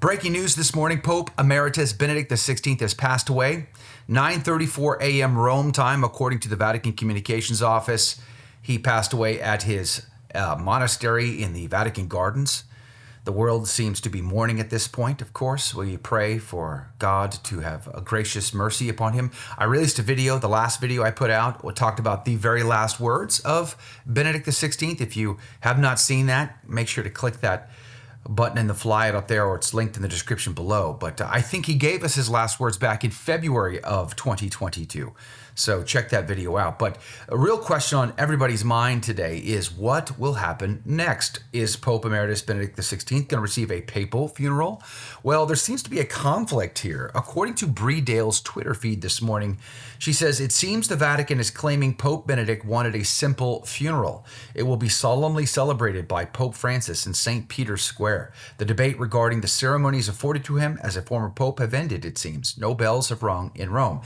Breaking news this morning, Pope Emeritus Benedict XVI has passed away. 9:34 a.m. Rome time, according to the Vatican Communications Office. He passed away at his monastery in the Vatican Gardens. The world seems to be mourning at this point, of course. We pray for God to have a gracious mercy upon him. I released a video, the last video I put out, talked about the very last words of Benedict XVI. If you have not seen that, make sure to click that button in the flyout up there, or it's linked in the description below. But I think he gave us his last words back in February of 2022. So check that video out. But a real question on everybody's mind today is what will happen next? Is Pope Emeritus Benedict XVI going to receive a papal funeral? Well, there seems to be a conflict here. According to Bree Dale's Twitter feed this morning, she says, it seems the Vatican is claiming Pope Benedict wanted a simple funeral. It will be solemnly celebrated by Pope Francis in St. Peter's Square. The debate regarding the ceremonies afforded to him as a former pope have ended, it seems. No bells have rung in Rome.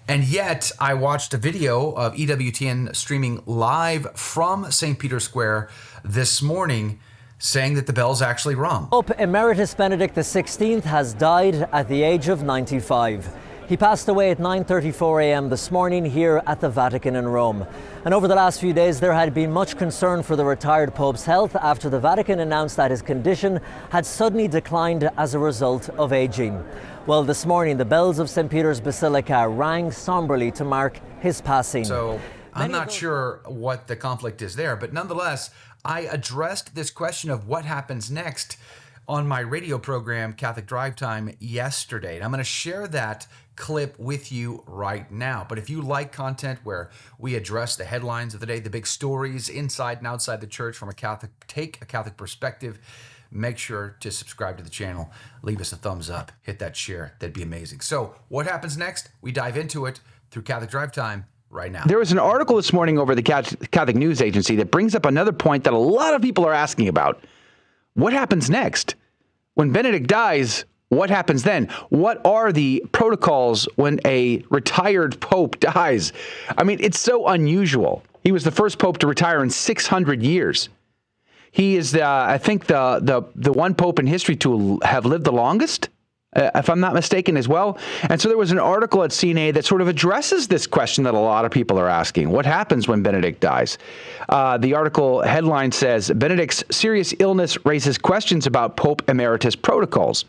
And yet, I watched a video of EWTN streaming live from St. Peter's Square this morning saying that the bells actually rung. Pope Emeritus Benedict XVI has died at the age of 95. He passed away at 9:34 a.m. this morning here at the Vatican in Rome. And over the last few days, there had been much concern for the retired Pope's health after the Vatican announced that his condition had suddenly declined as a result of aging. Well, this morning, the bells of St. Peter's Basilica rang somberly to mark his passing. So I'm not sure what the conflict is there, but nonetheless, I addressed this question of what happens next on my radio program, Catholic Drive Time, yesterday. And I'm going to share that clip with you right now. But if you like content where we address the headlines of the day, the big stories inside and outside the church from a Catholic perspective, make sure to subscribe to the channel. Leave us a thumbs up. Hit that share. That'd be amazing. So what happens next? We dive into it through Catholic Drive Time right now. There was an article this morning over the Catholic News Agency that brings up another point that a lot of people are asking about. What happens next? When Benedict dies, what happens then? What are the protocols when a retired pope dies? I mean, it's so unusual. He was the first pope to retire in 600 years. He is, I think, the one pope in history to have lived the longest, if I'm not mistaken, as well. And so there was an article at CNA that sort of addresses this question that a lot of people are asking. What happens when Benedict dies? The article headline says, Benedict's serious illness raises questions about Pope Emeritus protocols.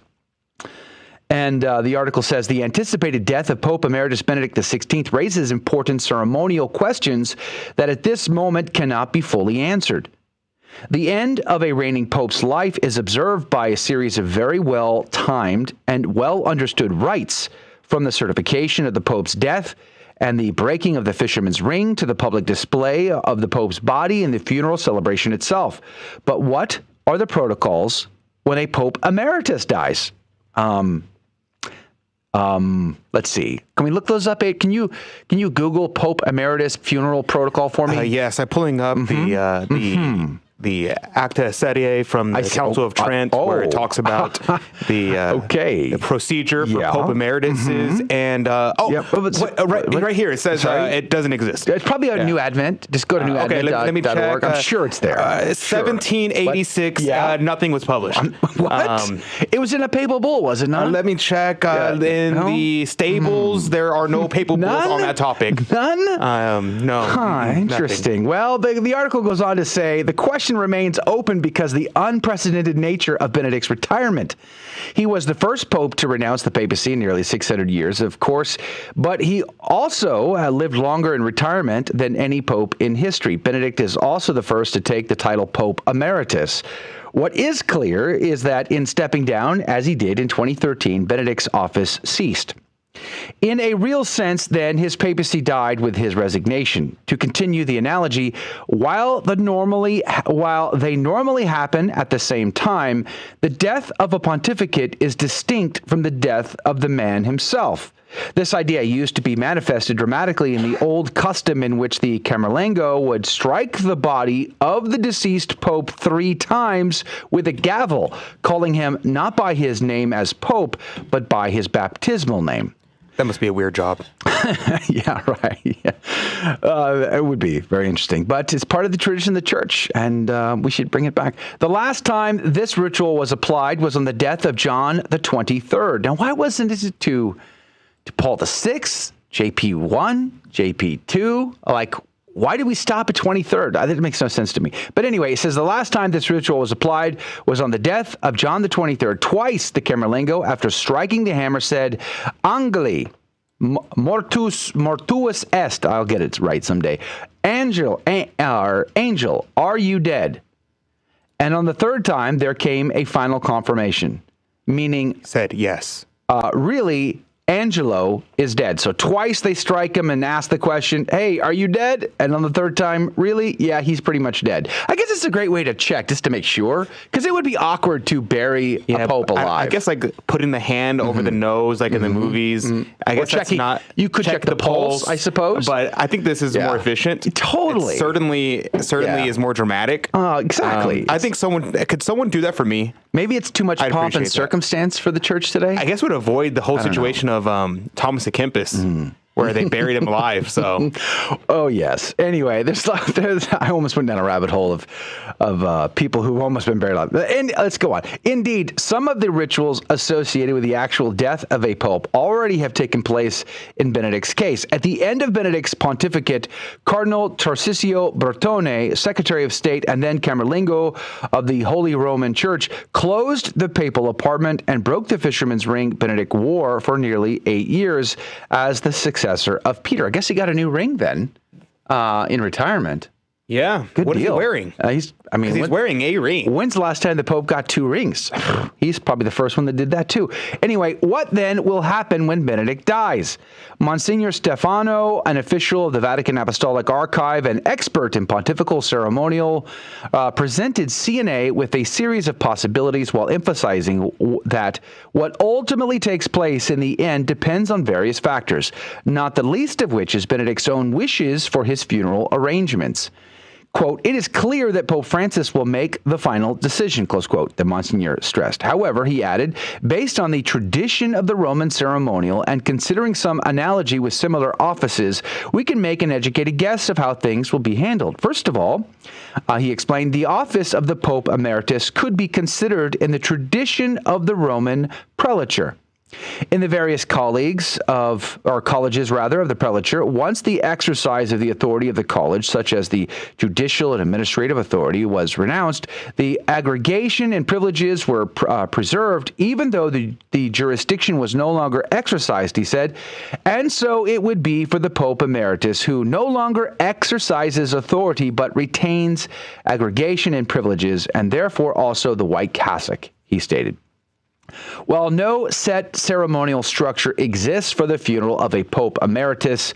And the article says, the anticipated death of Pope Emeritus Benedict XVI raises important ceremonial questions that at this moment cannot be fully answered. The end of a reigning pope's life is observed by a series of very well-timed and well-understood rites, from the certification of the pope's death and the breaking of the fisherman's ring to the public display of the pope's body and the funeral celebration itself. But what are the protocols when a pope emeritus dies? Let's see. Can we look those up? Can you Google Pope Emeritus funeral protocol for me? Yes, I'm pulling up the Acta Serie from the Council of Trent, where it talks about the procedure for Pope Emeritus and right here it says it doesn't exist. It's probably a New Advent. Just go to newAdvent.org. Let me check. I'm sure it's there. 1786. Nothing was published. What? It was in a papal bull, was it not? Let me check. In the stables, there are no papal bulls on that topic. None? No. Interesting. Well, the article goes on to say the question remains open because the unprecedented nature of Benedict's retirement. He was the first pope to renounce the papacy in nearly 600 years, of course, but he also lived longer in retirement than any pope in history. Benedict is also the first to take the title Pope Emeritus. What is clear is that in stepping down, as he did in 2013, Benedict's office ceased. In a real sense, then, his papacy died with his resignation. To continue the analogy, while they normally happen at the same time, the death of a pontificate is distinct from the death of the man himself. This idea used to be manifested dramatically in the old custom in which the Camerlengo would strike the body of the deceased pope 3 times with a gavel, calling him not by his name as pope, but by his baptismal name. That must be a weird job. Yeah, right. Yeah. It would be very interesting. But it's part of the tradition of the church, and we should bring it back. The last time this ritual was applied was on the death of John the 23rd. Now, why wasn't it to Paul the 6th, JP1, JP2? Like, why did we stop at 23rd? That makes no sense to me. But anyway, it says the last time this ritual was applied was on the death of John the 23rd. Twice the Camerlengo, after striking the hammer, said, Angeli, mortuus est. I'll get it right someday. Angel, are you dead? And on the third time, there came a final confirmation, meaning... Said yes. Really... Angelo is dead. So twice they strike him and ask the question, hey, are you dead? And on the third time, really? Yeah, he's pretty much dead. I guess it's a great way to check, just to make sure, because it would be awkward to bury a pope alive. I guess like putting the hand over the nose, like in the movies. I guess that's not... You could check the pulse, I suppose. But I think this is more efficient. Totally. It certainly is more dramatic. Exactly. I think could someone do that for me? Maybe it's too much pomp and circumstance for the church today. I guess would avoid the whole situation of Thomas à Kempis, where they buried him alive. So, oh yes. Anyway, there's I almost went down a rabbit hole of people who've almost been buried alive. And let's go on. Indeed, some of the rituals associated with the actual death of a pope already have taken place in Benedict's case. At the end of Benedict's pontificate, Cardinal Tarcisio Bertone, Secretary of State and then Camerlengo of the Holy Roman Church, closed the papal apartment and broke the fisherman's ring Benedict wore for nearly 8 years as the successor of Peter. I guess he got a new ring then in retirement. Yeah. Good what deal. Is he wearing? He's wearing a ring. When's the last time the Pope got 2 rings? He's probably the first one that did that too. Anyway, what then will happen when Benedict dies? Monsignor Stefano, an official of the Vatican Apostolic Archive and expert in pontifical ceremonial, presented CNA with a series of possibilities while emphasizing that what ultimately takes place in the end depends on various factors, not the least of which is Benedict's own wishes for his funeral arrangements. Quote, it is clear that Pope Francis will make the final decision, close quote, the Monsignor stressed. However, he added, based on the tradition of the Roman ceremonial and considering some analogy with similar offices, we can make an educated guess of how things will be handled. First of all, he explained, the office of the Pope Emeritus could be considered in the tradition of the Roman prelature. In the various colleges of the prelature, once the exercise of the authority of the college, such as the judicial and administrative authority, was renounced, the aggregation and privileges were preserved, even though the jurisdiction was no longer exercised, he said. And so it would be for the Pope Emeritus, who no longer exercises authority but retains aggregation and privileges, and therefore also the white cassock, he stated. While no set ceremonial structure exists for the funeral of a Pope Emeritus,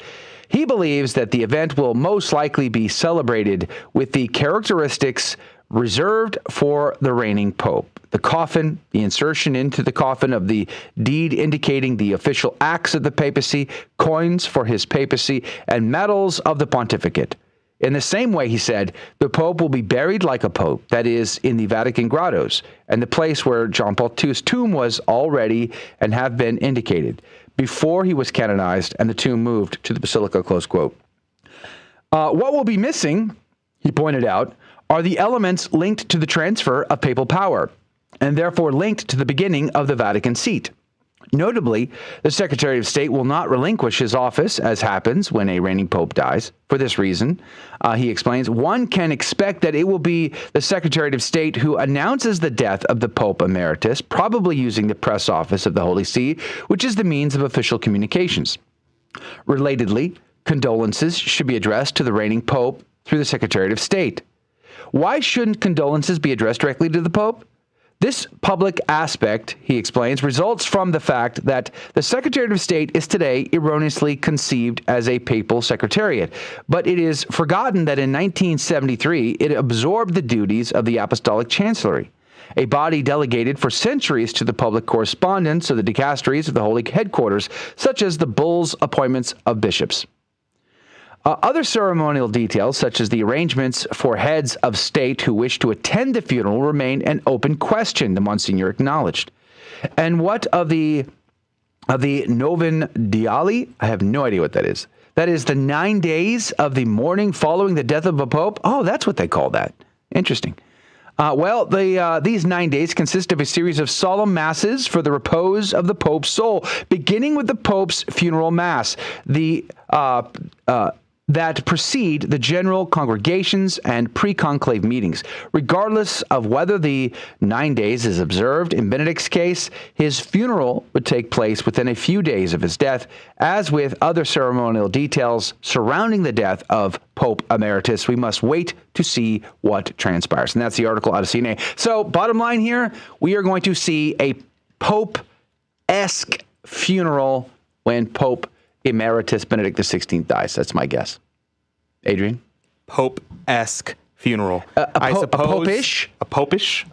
he believes that the event will most likely be celebrated with the characteristics reserved for the reigning Pope. The coffin, the insertion into the coffin of the deed indicating the official acts of the papacy, coins for his papacy, and medals of the pontificate. In the same way, he said, the Pope will be buried like a Pope, that is, in the Vatican grottos, and the place where John Paul II's tomb was already and have been indicated, before he was canonized and the tomb moved to the Basilica, close quote. What will be missing, he pointed out, are the elements linked to the transfer of papal power, and therefore linked to the beginning of the Vatican seat. Notably, the Secretary of State will not relinquish his office, as happens when a reigning pope dies. For this reason, he explains, one can expect that it will be the Secretary of State who announces the death of the Pope Emeritus, probably using the press office of the Holy See, which is the means of official communications. Relatedly, condolences should be addressed to the reigning pope through the Secretary of State. Why shouldn't condolences be addressed directly to the Pope? This public aspect, he explains, results from the fact that the Secretary of State is today erroneously conceived as a papal secretariat, but it is forgotten that in 1973 it absorbed the duties of the Apostolic Chancellery, a body delegated for centuries to the public correspondence of the dicasteries of the Holy Headquarters, such as the bulls' appointments of bishops. Other ceremonial details, such as the arrangements for heads of state who wish to attend the funeral, remain an open question, the Monsignor acknowledged. And what of the the Novin Diali. I have no idea what that is. That is the 9 days of the mourning following the death of a pope. Oh, that's what they call that. Interesting. These 9 days consist of a series of solemn masses for the repose of the Pope's soul, beginning with the Pope's funeral mass, that precede the general congregations and pre-conclave meetings. Regardless of whether the 9 days is observed, in Benedict's case, his funeral would take place within a few days of his death, as with other ceremonial details surrounding the death of Pope Emeritus. We must wait to see what transpires. And that's the article out of CNA. So, bottom line here, we are going to see a Pope-esque funeral when Pope Emeritus Benedict XVI dies. That's my guess. Adrian? Pope-esque funeral. I suppose. A popish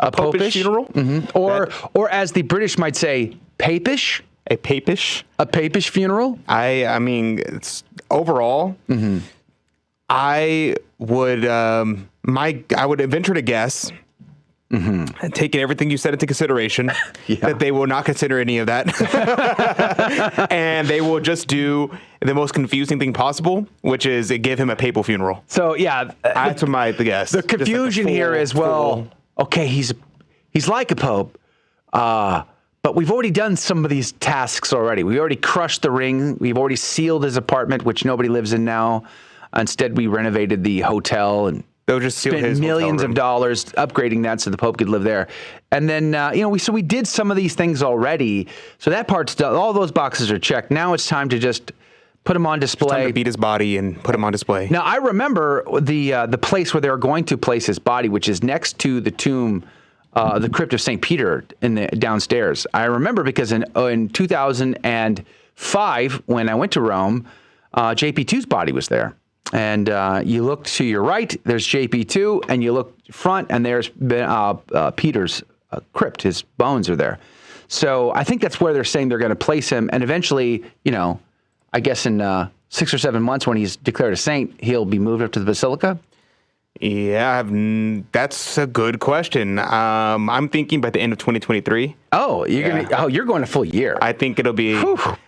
funeral? Mm-hmm. Or as the British might say, papish? A papish? A papish funeral? I mean, it's overall, I would venture to guess, and taking everything you said into consideration, that they will not consider any of that. And they will just do the most confusing thing possible, which is give him a papal funeral. So, yeah. That's my guess. The confusion here is, okay, he's like a pope, but we've already done some of these tasks already. We already crushed the ring. We've already sealed his apartment, which nobody lives in now. Instead, we renovated the hotel and they'll just spend millions of dollars upgrading that so the Pope could live there. And then, we did some of these things already. So that part's done. All those boxes are checked. Now it's time to just put him on display. It's time to beat his body and put him on display. Now, I remember the place where they were going to place his body, which is next to the tomb, the crypt of St. Peter downstairs. I remember because in 2005, when I went to Rome, JP2's body was there. And you look to your right, there's JP2, and you look front, and there's Peter's crypt. His bones are there. So I think that's where they're saying they're going to place him. And eventually, I guess in 6 or 7 months when he's declared a saint, he'll be moved up to the Basilica. Yeah, that's a good question. I'm thinking by the end of 2023. Oh, you're going a full year. I think it'll be.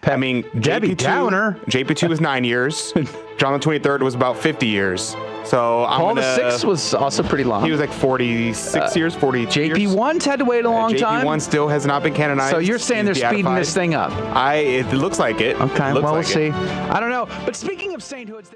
I mean, Debbie Downer. JP2 was 9 years. John the 23rd was about 50 years. So Paul VI was also pretty long. He was like 46 years, 42 years. JP1's had to wait a long time. JP1 still has not been canonized. So you're saying they're speeding this thing up? It looks like it. Okay, we'll see. I don't know. But speaking of sainthoods.